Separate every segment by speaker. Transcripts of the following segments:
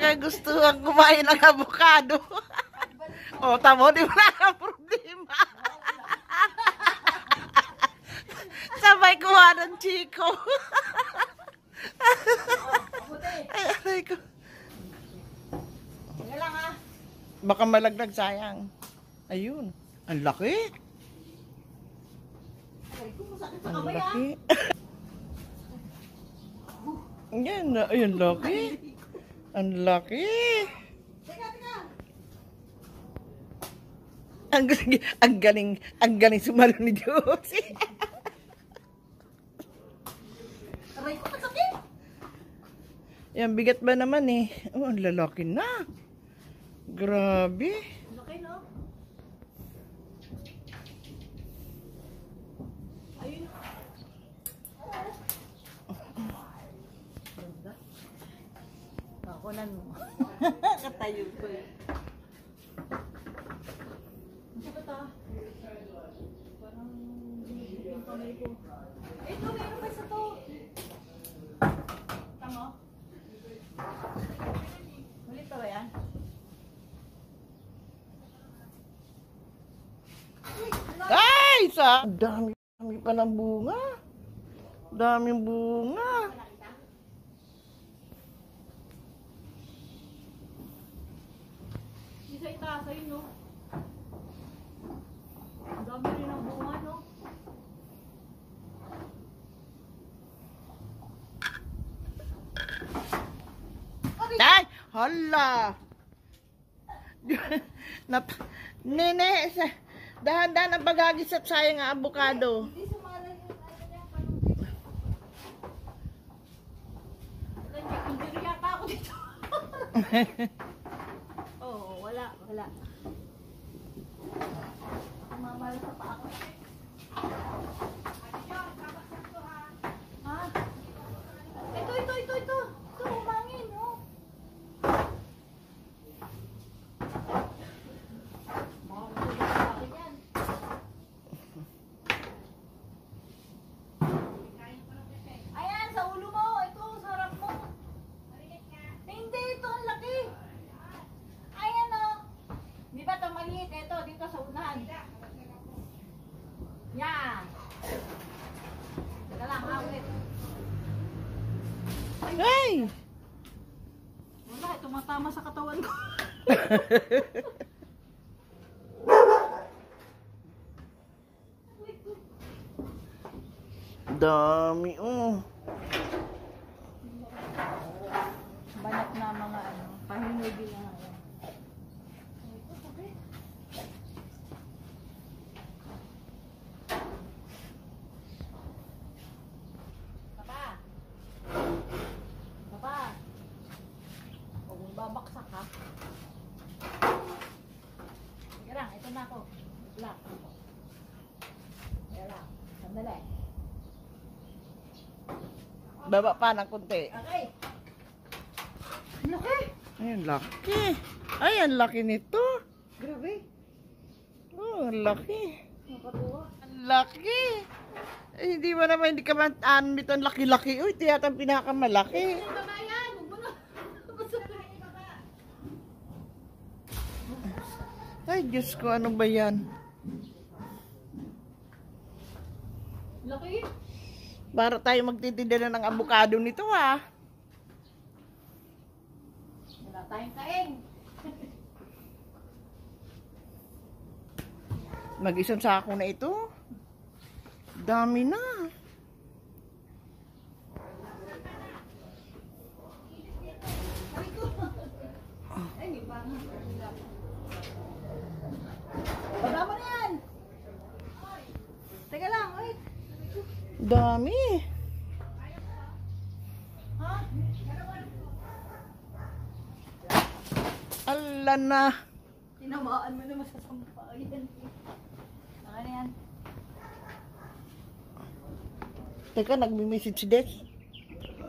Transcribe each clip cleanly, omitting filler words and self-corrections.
Speaker 1: kagustuhan kumain ng avocado. O, tamo, di wala kang problema. Sabay kuha ng Chico. Ay, aray ko. Baka malaglag, sayang. Ayun. Ang laki. Ang laki. Yan, ayun, laki. Ang laki. Ang galing sumalo ni Josie.
Speaker 2: Aray ko, masakit.
Speaker 1: Yan, bigat ba naman eh. Oh, ang lalaki na. Grabe.
Speaker 2: Laki, no? Ayun. Ganda. Kakunan mo. Katayo ko eh. Ano ba ito? Parang yung kamay ko. Ito, meron pa isa to. Tama? Ulit pa ba yan?
Speaker 1: Ay, dami pa ng bunga. Daming bunga.
Speaker 2: Isa itaas ayun, no? Ang dami rin ang bunga, no?
Speaker 1: Ay, hala. Nene, dahan-dahan ang paghagisap sayang ang avocado.
Speaker 2: Hindi sumala yung ano niya, parang hindi yata ako dito. Oo, wala. Mamala sa pa ako. Ha? Ito. Ito, umangin, no? Ayan, sa ulo mo. Ito, sa harap mo. Hindi, ito ang laki. Ayan, o. Di ba ito maliit? Ito, dito sa unahan. Yan. Teka lang, ulit.
Speaker 1: Ay!
Speaker 2: Wala, tumatama sa katawan ko.
Speaker 1: Dami, oh.
Speaker 2: Banat na mga ano, pahinugi na ano. Papa, huwag mong babaksak ha. Sige lang, ito na ako. Black. Kaya lang, sandali.
Speaker 1: Baba pa ng konti.
Speaker 2: Okay. Laki!
Speaker 1: Ay, ang laki. Ay, ang laki nito.
Speaker 2: Grabe.
Speaker 1: Oh, ang laki.
Speaker 2: Nakatuwa.
Speaker 1: Ang laki. Eh, hindi mo naman, hindi ka man, nito ang laki-laki. Uy, ito yata ang pinakamalaki.
Speaker 2: Baba yan! Huwag mo na.
Speaker 1: Ay, Diyos ko, ano ba yan?
Speaker 2: Laki.
Speaker 1: Para tayo magtitinda na ng avocado nito, ah.
Speaker 2: Wala tayong kain.
Speaker 1: Mag-isang sako na ito. Dami na.
Speaker 2: Ay, may parang baba mo na yan. Teka lang, wait.
Speaker 1: Dami.
Speaker 2: Ha?
Speaker 1: Ala na.
Speaker 2: Tinamaan mo naman sa sampayan. Saka na yan.
Speaker 1: Teka, nagmi-message si Des.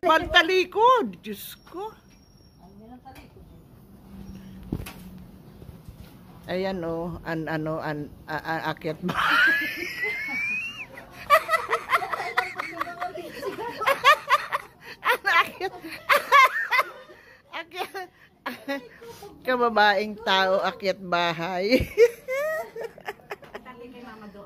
Speaker 1: Pantalikod. Diyos ko.
Speaker 2: Ano nilang talikod?
Speaker 1: Ayan, oh. Akyat ba? Akyat. Akyat. Kababaeng tao, akyat bahay.
Speaker 2: Tati kay mama do.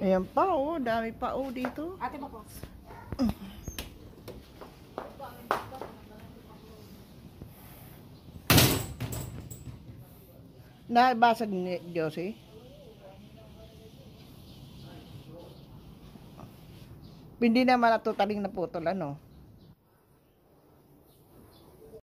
Speaker 1: Ayan pa, oh. Dami pa, oh, dito.
Speaker 2: Ate mo po.
Speaker 1: Nabasag ni Josie? Hindi naman natutaling naputol, ano?